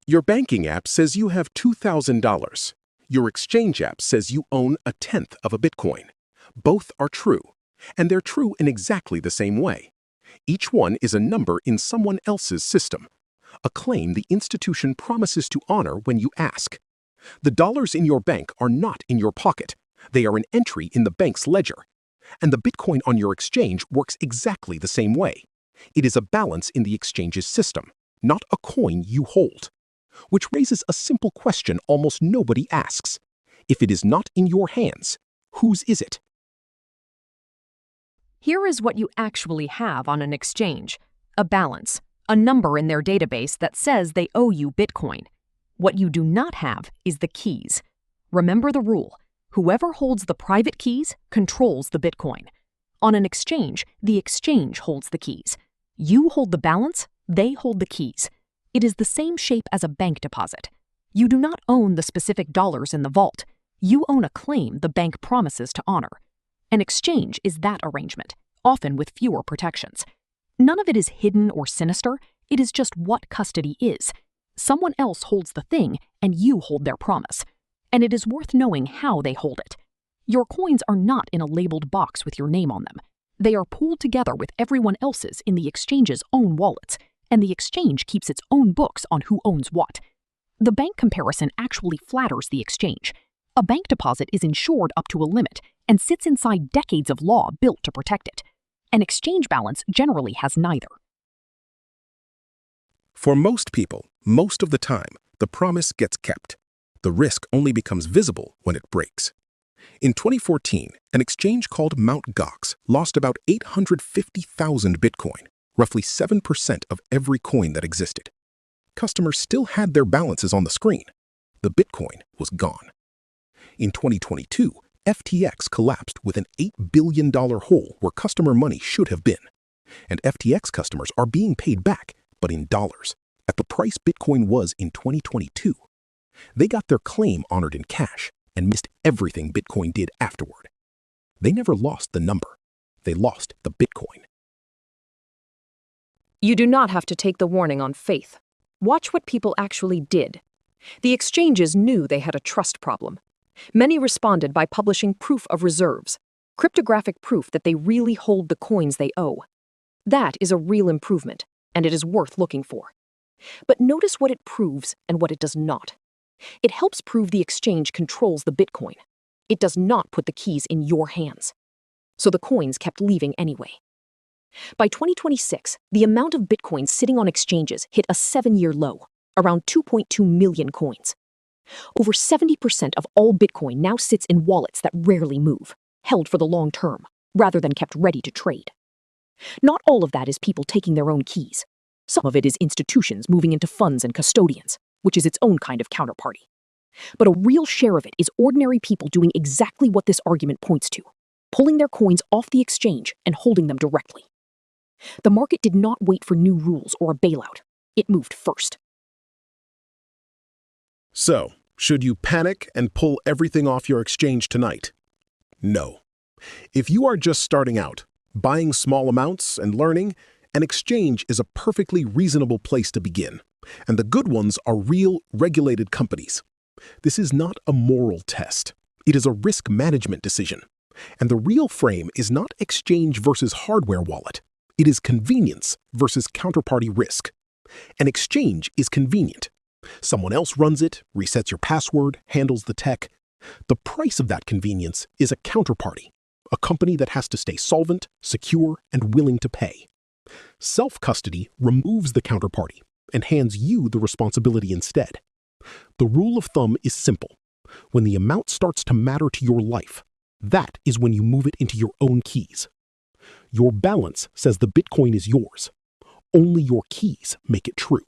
Your banking app says you have $2,000. Your exchange app says you own a tenth of a Bitcoin. Both are true, and they're true in exactly the same way. Each one is a number in someone else's system, a claim the institution promises to honor when you ask. The dollars in your bank are not in your pocket. They are an entry in the bank's ledger. And the Bitcoin on your exchange works exactly the same way. It is a balance in the exchange's system, not a coin you hold. Which raises a simple question almost nobody asks. If it is not in your hands, whose is it? Here is what you actually have on an exchange: a balance, a number in their database that says they owe you Bitcoin. What you do not have is the keys. Remember the rule: whoever holds the private keys controls the Bitcoin. On an exchange, the exchange holds the keys. You hold the balance, they hold the keys. It is the same shape as a bank deposit. You do not own the specific dollars in the vault. You own a claim the bank promises to honor. An exchange is that arrangement, often with fewer protections. None of it is hidden or sinister. It is just what custody is. Someone else holds the thing, and you hold their promise. And it is worth knowing how they hold it. Your coins are not in a labeled box with your name on them. They are pooled together with everyone else's in the exchange's own wallets, and the exchange keeps its own books on who owns what. The bank comparison actually flatters the exchange. A bank deposit is insured up to a limit and sits inside decades of law built to protect it. An exchange balance generally has neither. For most people, most of the time, the promise gets kept. The risk only becomes visible when it breaks. In 2014, an exchange called Mt. Gox lost about 850,000 Bitcoin, roughly 7% of every coin that existed. Customers still had their balances on the screen. The Bitcoin was gone. In 2022, FTX collapsed with an $8 billion hole where customer money should have been. And FTX customers are being paid back, but in dollars, at the price Bitcoin was in 2022. They got their claim honored in cash and missed everything Bitcoin did afterward. They never lost the number. They lost the Bitcoin. You do not have to take the warning on faith. Watch what people actually did. The exchanges knew they had a trust problem. Many responded by publishing proof of reserves, cryptographic proof that they really hold the coins they owe. That is a real improvement, and it is worth looking for. But notice what it proves and what it does not. It helps prove the exchange controls the Bitcoin. It does not put the keys in your hands. So the coins kept leaving anyway. By 2026, the amount of Bitcoin sitting on exchanges hit a 7-year low, around 2.2 million coins. Over 70% of all Bitcoin now sits in wallets that rarely move, held for the long term, rather than kept ready to trade. Not all of that is people taking their own keys. Some of it is institutions moving into funds and custodians, which is its own kind of counterparty. But a real share of it is ordinary people doing exactly what this argument points to, pulling their coins off the exchange and holding them directly. The market did not wait for new rules or a bailout. It moved first. So, should you panic and pull everything off your exchange tonight? No. If you are just starting out, buying small amounts and learning, an exchange is a perfectly reasonable place to begin. And the good ones are real, regulated companies. This is not a moral test. It is a risk management decision. And the real frame is not exchange versus hardware wallet. It is convenience versus counterparty risk. An exchange is convenient. Someone else runs it, resets your password, handles the tech. The price of that convenience is a counterparty, a company that has to stay solvent, secure, and willing to pay. Self-custody removes the counterparty and hands you the responsibility instead. The rule of thumb is simple. When the amount starts to matter to your life, that is when you move it into your own keys. Your balance says the Bitcoin is yours. Only your keys make it true.